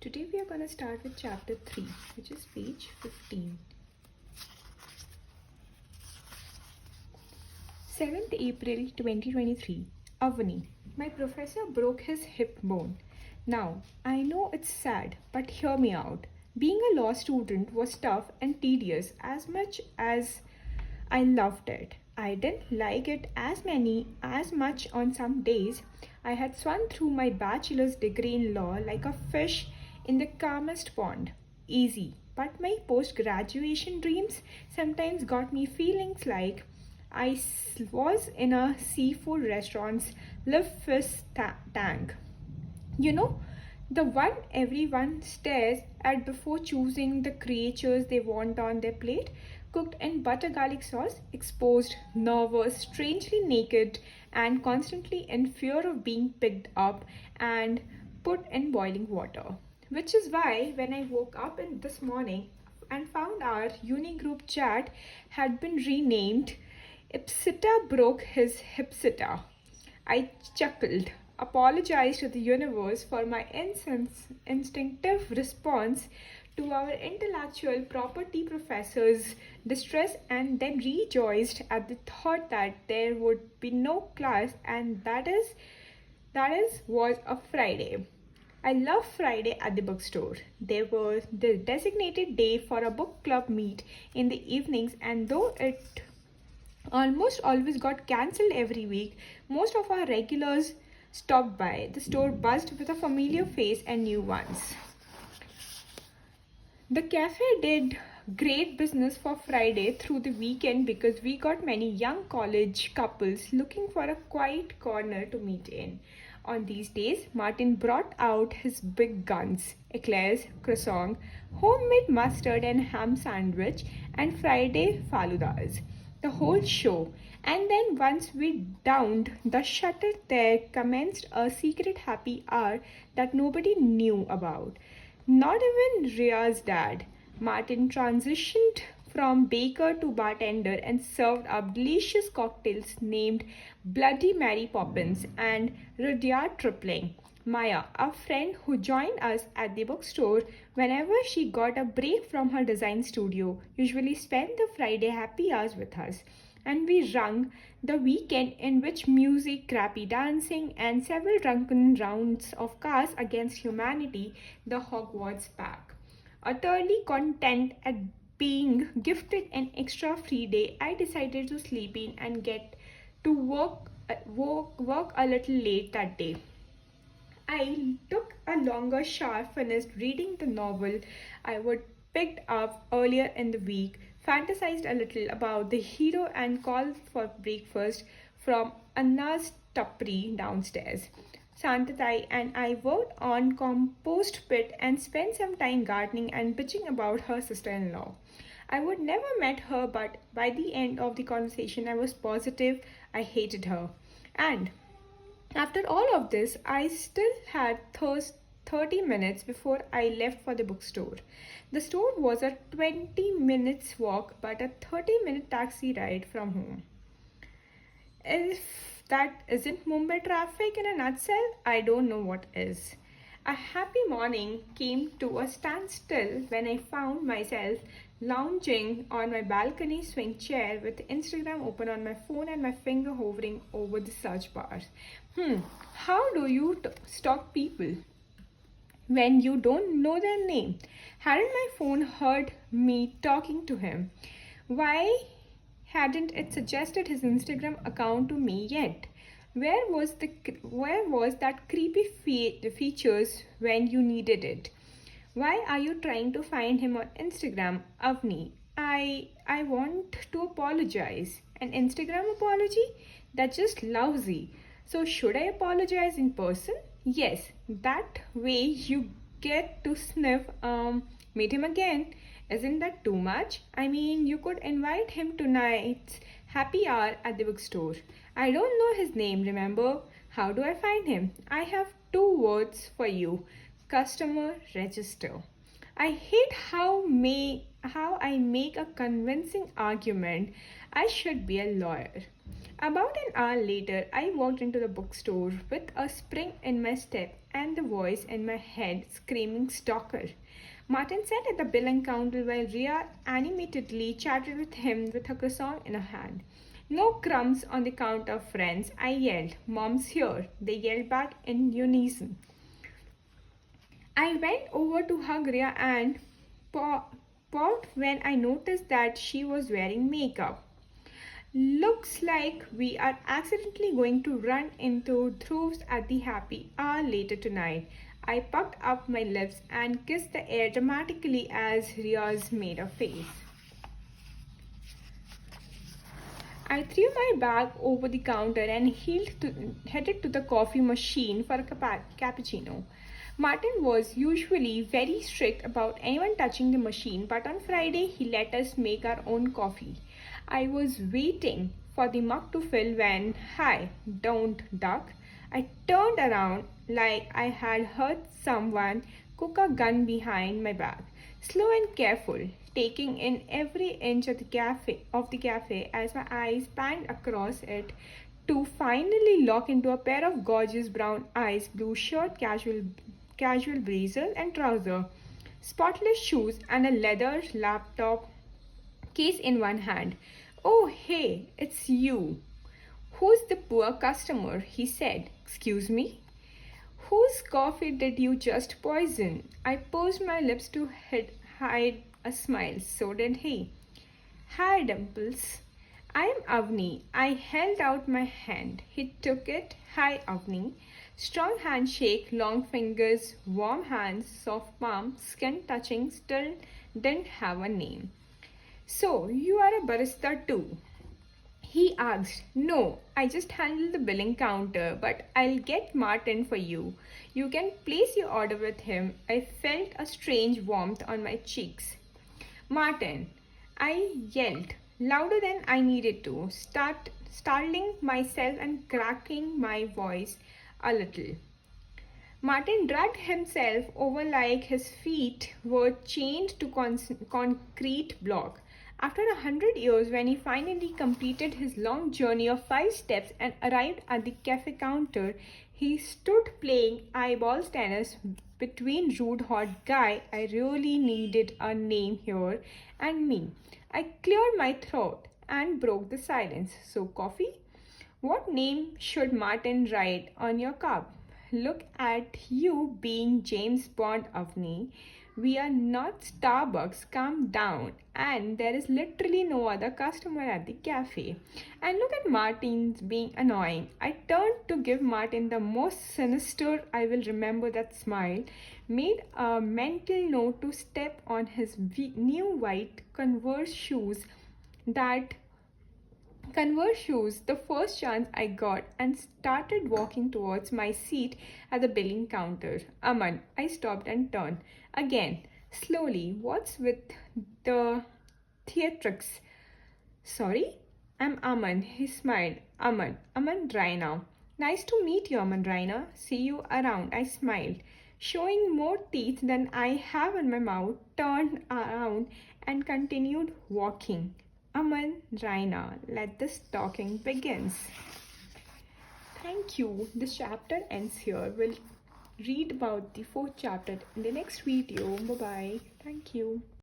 Today we are going to start with chapter 3, which is page 15. 7th April 2023. Avani. My professor broke his hip bone. Now, I know it's sad, but hear me out. Being a law student was tough and tedious as much as I loved it. I didn't like it as much on some days. I had swum through my bachelor's degree in law like a fish in the calmest pond. Easy. But my post graduation dreams sometimes got me feelings like was in a seafood restaurant's live fish tank. You know, the one everyone stares at before choosing the creatures they want on their plate, cooked in butter garlic sauce, exposed, nervous, strangely naked, and constantly in fear of being picked up and put in boiling water. Which is why when I woke up this morning and found our uni group chat had been renamed Ipsita broke his hipsita, I chuckled, apologized to the universe for my instinctive response to our intellectual property professor's distress, and then rejoiced at the thought that there would be no class, and that is was a Friday. I love Friday at the bookstore. There was the designated day for a book club meet in the evenings, and though it almost always got cancelled every week, most of our regulars stopped by. The store buzzed with a familiar face and new ones. The cafe did great business for Friday through the weekend because we got many young college couples looking for a quiet corner to meet in. On these days, Martin brought out his big guns: eclairs, croissant, homemade mustard and ham sandwich, and Friday faludas. The whole show. And then once we downed the shutter, there commenced a secret happy hour that nobody knew about. Not even Ria's dad. Martin transitioned from baker to bartender and served up delicious cocktails named Bloody Mary Poppins and Rudyard Tripling. Maya, a friend who joined us at the bookstore whenever she got a break from her design studio, usually spent the Friday happy hours with us. And we rung the weekend in which music, crappy dancing, and several drunken rounds of Cards Against Humanity, the Hogwarts pack. Utterly content at being gifted an extra free day, I decided to sleep in and get to work a little late that day. I took a longer shower, finished reading the novel I would picked up earlier in the week, fantasized a little about the hero, and called for breakfast from Anna's Tapri downstairs. Santatai and I worked on compost pit and spent some time gardening and bitching about her sister-in-law. I would never met her, but by the end of the conversation I was positive I hated her. And after all of this, I still had 30 minutes before I left for the bookstore. The store was a 20 minutes walk, but a 30-minute taxi ride from home. If that isn't Mumbai traffic in a nutshell, I don't know what is. A happy morning came to a standstill when I found myself lounging on my balcony swing chair with Instagram open on my phone and my finger hovering over the search bars. How do you stalk people when you don't know their name? Hadn't my phone heard me talking to him? Why hadn't it suggested his Instagram account to me yet? Where was that creepy features when you needed it? Why are you trying to find him on Instagram, Avni? I want to apologize. An Instagram apology? That's just lousy. So should I apologize in person? Yes, that way you get to meet him again. Isn't that too much? I mean, you could invite him tonight's happy hour at the bookstore. I don't know his name, remember? How do I find him? I have 2 words for you: customer register. I hate how I make a convincing argument I should be a lawyer. About an hour later, I walked into the bookstore with a spring in my step and the voice in my head screaming stalker. Martin sat at the billing counter while Ria animatedly chatted with him with her croissant in her hand. No crumbs on the counter, friends, I yelled. Mom's here. They yelled back in unison. I went over to hug Ria and paused when I noticed that she was wearing makeup. Looks like we are accidentally going to run into Dhruv at the happy hour later tonight. I pucked up my lips and kissed the air dramatically as Riaz made a face. I threw my bag over the counter and headed to the coffee machine for a cappuccino. Martin was usually very strict about anyone touching the machine, but on Friday he let us make our own coffee. I was waiting for the mug to fill when, hi, don't duck. I turned around like I had heard someone cook a gun behind my back. Slow and careful, taking in every inch of the cafe as my eyes panned across it to finally lock into a pair of gorgeous brown eyes, blue shirt, casual blazer and trouser, spotless shoes, and a leather laptop case in one hand. Oh, hey, it's you. Who's the poor customer? He said. Excuse me? Whose coffee did you just poison? I pursed my lips to hide a smile. So did he. Hi, Dimples. I am Avni. I held out my hand. He took it. Hi, Avni. Strong handshake, long fingers, warm hands, soft palm, skin touching, still didn't have a name. So, you are a barista too? He asked. No, I just handle the billing counter, but I'll get Martin for you. You can place your order with him. I felt a strange warmth on my cheeks. Martin, I yelled, louder than I needed to, startling myself and cracking my voice a little. Martin dragged himself over like his feet were chained to concrete block. After 100 years, when he finally completed his long journey of 5 steps and arrived at the cafe counter, he stood playing eyeballs tennis between rude hot guy I really needed a name here and me. I cleared my throat and broke the silence. So coffee? What name should Martin write on your cup? Look at you being James Bond, Avni. We are not Starbucks, calm down. And there is literally no other customer at the cafe. And look at Martin's being annoying. I turned to give Martin the most sinister I will remember that smile, made a mental note to step on his new white that Converse shoes the first chance I got and started walking towards my seat at the billing counter. Aman, I stopped and turned. Again, slowly, what's with the theatrics? Sorry? I'm Aman. He smiled. Aman Raina. Nice to meet you, Aman Raina. See you around. I smiled, showing more teeth than I have in my mouth, turned around and continued walking. Aman Raina, let the talking begins. Thank you. This chapter ends here. We'll read about the fourth chapter in the next video. Bye bye. Thank you.